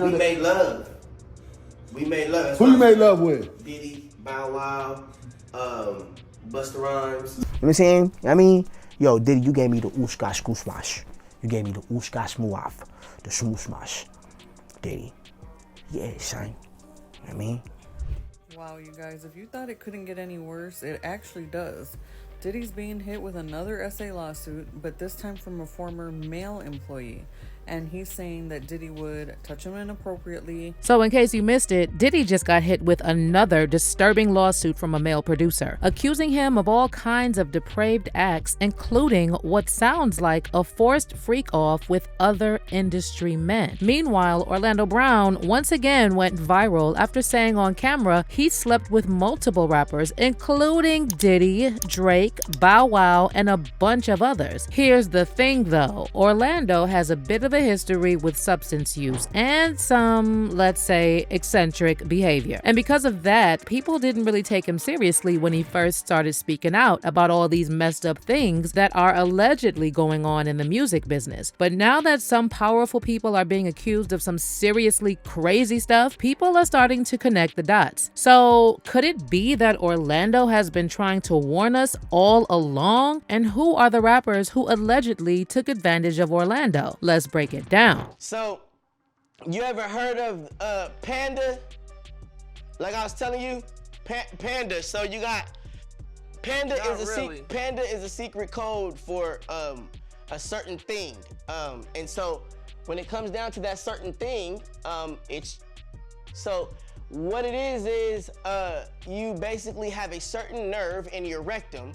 We made love. We made love. Who you made love with? Diddy, Bow Wow, Busta Rhymes. You know what I'm saying? I mean, yo, Diddy, you gave me the ooshkash gooshmash. You gave me the ooshkash muaf, the smooshmash. Diddy. Yeah, son. You know what I mean? Wow, you guys, if you thought it couldn't get any worse, it actually does. Diddy's being hit with another SA lawsuit, but this time from a former male employee. And he's saying that Diddy would touch him inappropriately. So in case you missed it, Diddy just got hit with another disturbing lawsuit from a male producer, accusing him of all kinds of depraved acts, including what sounds like a forced freak-off with other industry men. Meanwhile, Orlando Brown once again went viral after saying on camera he slept with multiple rappers, including Diddy, Drake, Bow Wow, and a bunch of others. Here's the thing though, Orlando has a bit of a history with substance use and some, let's say, eccentric behavior. And because of that, people didn't really take him seriously when he first started speaking out about all these messed up things that are allegedly going on in the music business. But now that some powerful people are being accused of some seriously crazy stuff, people are starting to connect the dots. So could it be that Orlando has been trying to warn us all along? And who are the rappers who allegedly took advantage of Orlando? Let's break it down. So, you ever heard of Panda? Like I was telling you, Panda. So you got Panda Panda is a secret code for a certain thing. And so when it comes down to that certain thing, it's so what it is you basically have a certain nerve in your rectum,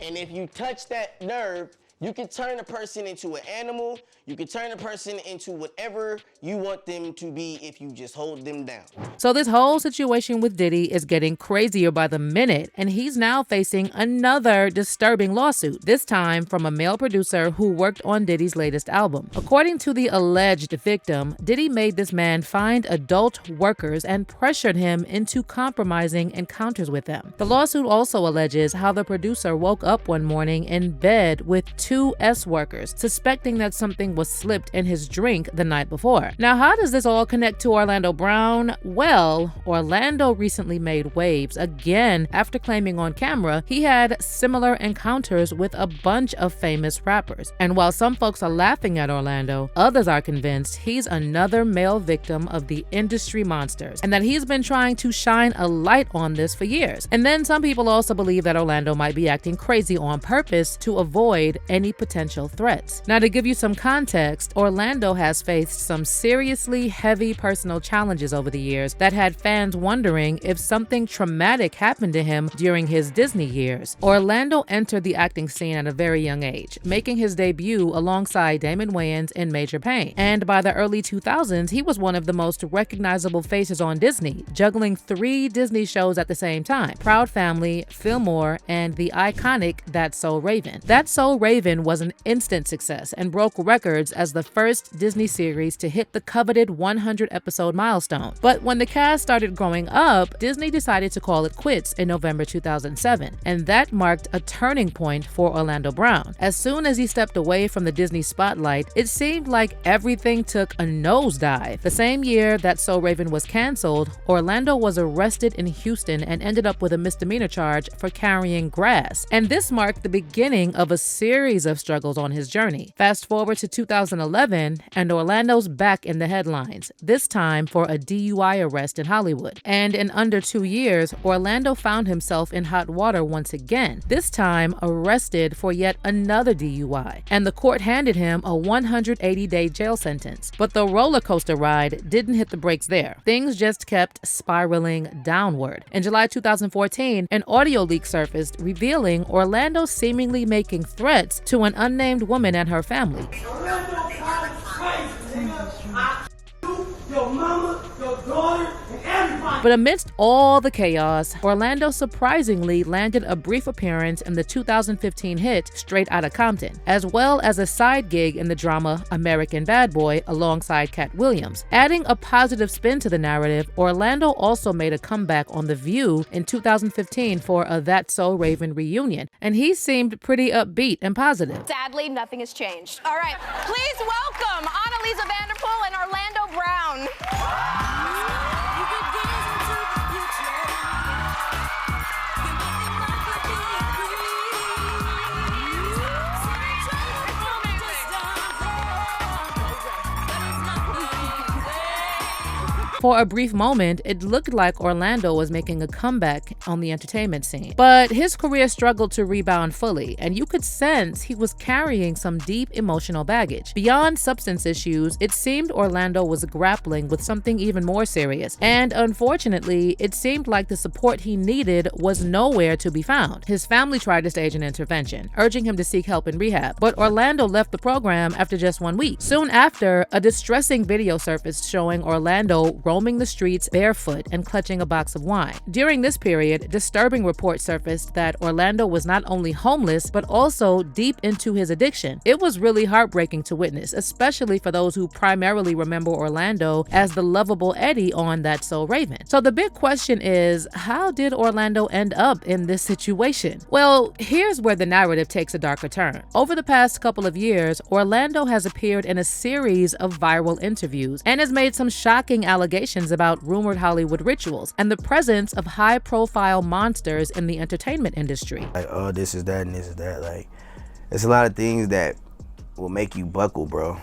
and if you touch that nerve, you can turn a person into an animal. You can turn a person into whatever you want them to be if you just hold them down. So this whole situation with Diddy is getting crazier by the minute, and he's now facing another disturbing lawsuit, this time from a male producer who worked on Diddy's latest album. According to the alleged victim, Diddy made this man find adult workers and pressured him into compromising encounters with them. The lawsuit also alleges how the producer woke up one morning in bed with two workers, suspecting that something was slipped in his drink the night before. Now, how does this all connect to Orlando Brown? Well, Orlando recently made waves again after claiming on camera he had similar encounters with a bunch of famous rappers. And while some folks are laughing at Orlando, others are convinced he's another male victim of the industry monsters and that he's been trying to shine a light on this for years. And then some people also believe that Orlando might be acting crazy on purpose to avoid any potential threats. Now, to give you some context, Orlando has faced some seriously heavy personal challenges over the years that had fans wondering if something traumatic happened to him during his Disney years. Orlando entered the acting scene at a very young age, making his debut alongside Damon Wayans in Major Payne. And by the early 2000s, he was one of the most recognizable faces on Disney, juggling 3 Disney shows at the same time: Proud Family, Fillmore, and the iconic That's So Raven. That's So Raven was an instant success and broke records as the first Disney series to hit the coveted 100-episode milestone. But when the cast started growing up, Disney decided to call it quits in November 2007, and that marked a turning point for Orlando Brown. As soon as he stepped away from the Disney spotlight, it seemed like everything took a nosedive. The same year that So Raven was canceled, Orlando was arrested in Houston and ended up with a misdemeanor charge for carrying grass. And this marked the beginning of a series of struggles on his journey. Fast forward to 2011, and Orlando's back in the headlines, this time for a DUI arrest in Hollywood. And in under 2 years, Orlando found himself in hot water once again, this time arrested for yet another DUI. And the court handed him a 180-day jail sentence. But the roller coaster ride didn't hit the brakes there. Things just kept spiraling downward. In July 2014, an audio leak surfaced revealing Orlando seemingly making threats to an unnamed woman and her family. Your mama, your daughter, and everybody. But amidst all the chaos, Orlando surprisingly landed a brief appearance in the 2015 hit Straight Outta Compton, as well as a side gig in the drama American Bad Boy alongside Cat Williams. Adding a positive spin to the narrative, Orlando also made a comeback on The View in 2015 for a That's So Raven reunion, and he seemed pretty upbeat and positive. Sadly, nothing has changed. All right, please welcome Annalisa Vanderpool and Orlando Brown. For a brief moment, it looked like Orlando was making a comeback on the entertainment scene. But his career struggled to rebound fully, and you could sense he was carrying some deep emotional baggage. Beyond substance issues, it seemed Orlando was grappling with something even more serious. And unfortunately, it seemed like the support he needed was nowhere to be found. His family tried to stage an intervention, urging him to seek help in rehab, but Orlando left the program after just 1 week. Soon after, a distressing video surfaced showing Orlando roaming the streets barefoot and clutching a box of wine. During this period, disturbing reports surfaced that Orlando was not only homeless, but also deep into his addiction. It was really heartbreaking to witness, especially for those who primarily remember Orlando as the lovable Eddie on That's So Raven. So the big question is, how did Orlando end up in this situation? Well, here's where the narrative takes a darker turn. Over the past couple of years, Orlando has appeared in a series of viral interviews and has made some shocking allegations about rumored Hollywood rituals and the presence of high-profile monsters in the entertainment industry. Like, oh, this is that and this is that. Like, it's a lot of things that will make you buckle, bro.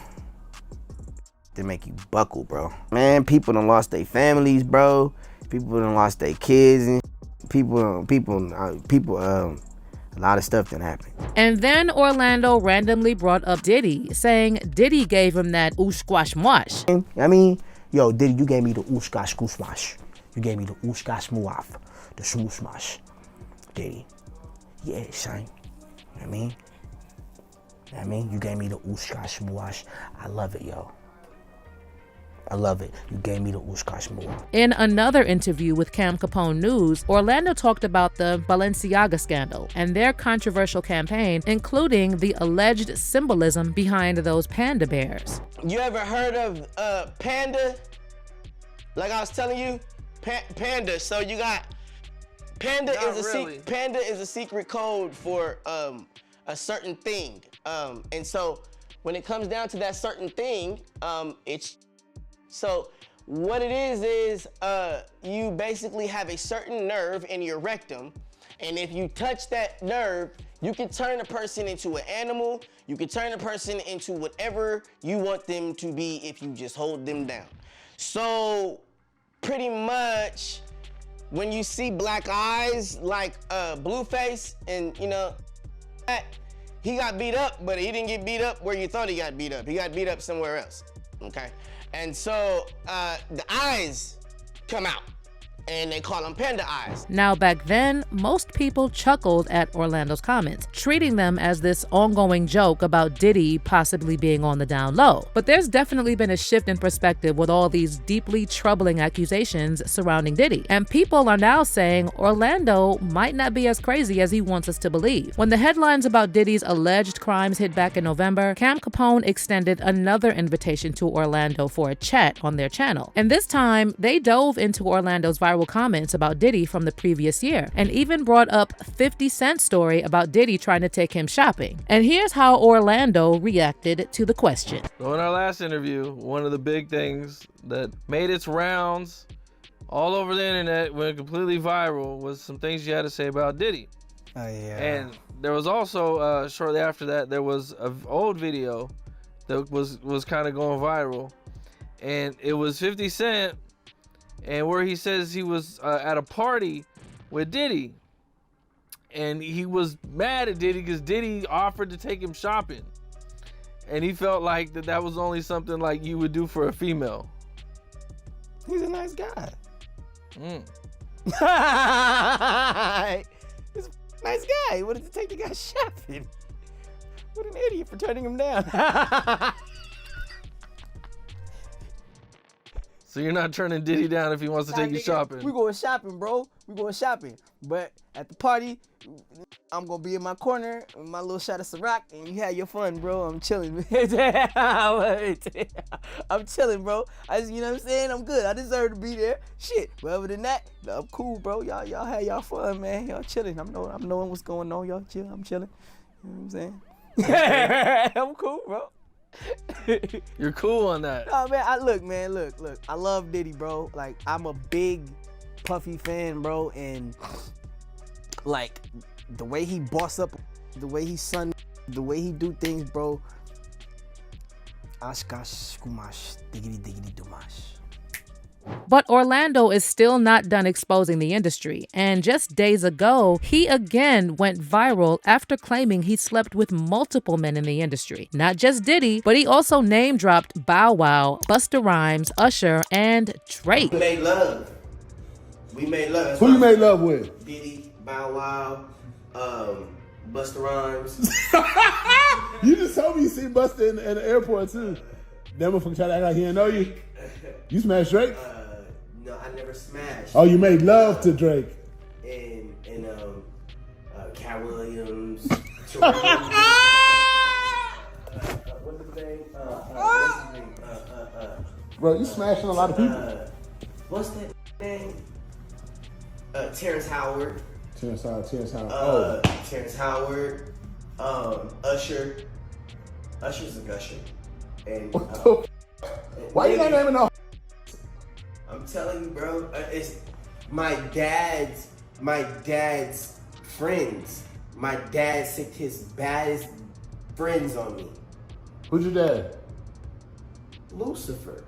They make you buckle, bro. Man, people done lost their families, bro. People done lost their kids, and a lot of stuff done happened. And then Orlando randomly brought up Diddy, saying Diddy gave him that oosh squash mwash. I mean, yo, Diddy, you gave me the oosh gosh goose mash. You gave me the oosh gosh muaf, the smoosh mash. Diddy. Yeah, son. You know what I mean? You gave me the oosh gosh muash. I love it, yo. I love it. You gave me the oosh gosh muaf. In another interview with Cam Capone News, Orlando talked about the Balenciaga scandal and their controversial campaign, including the alleged symbolism behind those panda bears. You ever heard of panda? Like I was telling you, panda. So you got panda panda is a secret code for a certain thing. And so when it comes down to that certain thing, it's so what it is you basically have a certain nerve in your rectum, and if you touch that nerve, you can turn a person into an animal. You can turn a person into whatever you want them to be if you just hold them down. So pretty much when you see black eyes like Blueface, and you know, he got beat up, but he didn't get beat up where you thought he got beat up. He got beat up somewhere else, okay? And so the eyes come out, and they call them panda eyes. Now, back then, most people chuckled at Orlando's comments, treating them as this ongoing joke about Diddy possibly being on the down low. But there's definitely been a shift in perspective with all these deeply troubling accusations surrounding Diddy. And people are now saying Orlando might not be as crazy as he wants us to believe. When the headlines about Diddy's alleged crimes hit back in November, Cam Capone extended another invitation to Orlando for a chat on their channel. And this time, they dove into Orlando's viral comments about Diddy from the previous year, and even brought up 50 Cent's story about Diddy trying to take him shopping. And here's how Orlando reacted to the question. So in our last interview, one of the big things that made its rounds all over the internet, went completely viral, was some things you had to say about Diddy. Oh, yeah. And there was also, shortly after that, there was an old video that was kind of going viral, and it was 50 Cent, and where he says he was at a party with Diddy, and he was mad at Diddy because Diddy offered to take him shopping, and he felt like that was only something like you would do for a female. He's a nice guy. He's a nice guy. He wanted to take the guy shopping. What an idiot for turning him down. So you're not turning Diddy down if he wants to take you shopping. We going shopping, bro. We going shopping. But at the party, I'm gonna be in my corner with my little shot of Ciroc, and you have your fun, bro. I'm chilling. I'm chilling, bro. You know what I'm saying? I'm good. I deserve to be there. Shit. But other than that, I'm cool, bro. Y'all have y'all fun, man. Y'all chilling. I'm knowing what's going on. Y'all chill. I'm chilling. You know what I'm saying? I'm cool, bro. You're cool on that. Oh man, look. I love Diddy, bro. Like, I'm a big Puffy fan, bro, and like the way he boss up, the way he the way he do things, bro. Ashkash kumash, diggity diggity dumash. But Orlando is still not done exposing the industry, and just days ago, he again went viral after claiming he slept with multiple men in the industry. Not just Diddy, but he also name-dropped Bow Wow, Busta Rhymes, Usher, and Drake. We made love. That's Who you made love with? Diddy, Bow Wow, Busta Rhymes. You just told me you seen Busta in the airport too. That motherfucker tried to act like he didn't know you. You smashed Drake? No, I never smashed. Oh, you made love to Drake. And Cat Williams. What's his name? Bro, you smashing a lot of people. What's that name? Terrence Howard. Terrence Howard. Terrence Howard. Usher. Usher's a gusher. And why you not naming all? I'm telling you, bro. It's my dad's friends. My dad sicked his baddest friends on me. Who's your dad? Lucifer.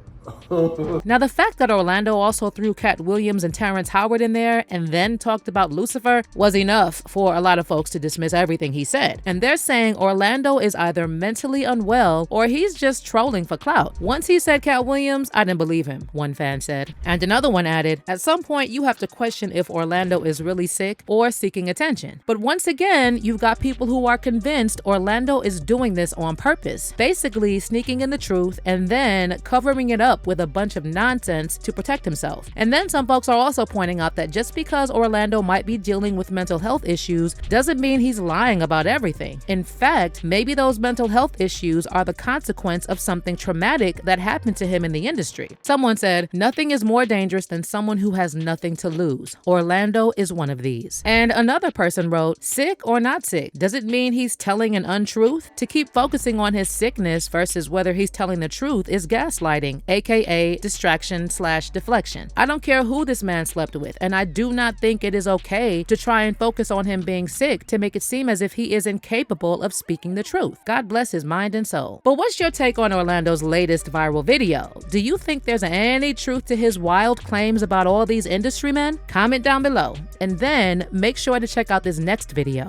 Now, the fact that Orlando also threw Cat Williams and Terrence Howard in there and then talked about Lucifer was enough for a lot of folks to dismiss everything he said. And they're saying Orlando is either mentally unwell or he's just trolling for clout. Once he said Cat Williams, I didn't believe him, one fan said. And another one added, at some point you have to question if Orlando is really sick or seeking attention. But once again, you've got people who are convinced Orlando is doing this on purpose, basically sneaking in the truth and then covering it up with a bunch of nonsense to protect himself. And then some folks are also pointing out that just because Orlando might be dealing with mental health issues doesn't mean he's lying about everything. In fact, maybe those mental health issues are the consequence of something traumatic that happened to him in the industry. Someone said, nothing is more dangerous than someone who has nothing to lose. Orlando is one of these. And another person wrote, sick or not sick, does it mean he's telling an untruth? To keep focusing on his sickness versus whether he's telling the truth is gaslighting, aka distraction/deflection. I don't care who this man slept with, and I do not think it is okay to try and focus on him being sick to make it seem as if he is incapable of speaking the truth. God bless his mind and soul. But what's your take on Orlando's latest viral video? Do you think there's any truth to his wild claims about all these industry men? Comment down below, and then make sure to check out this next video.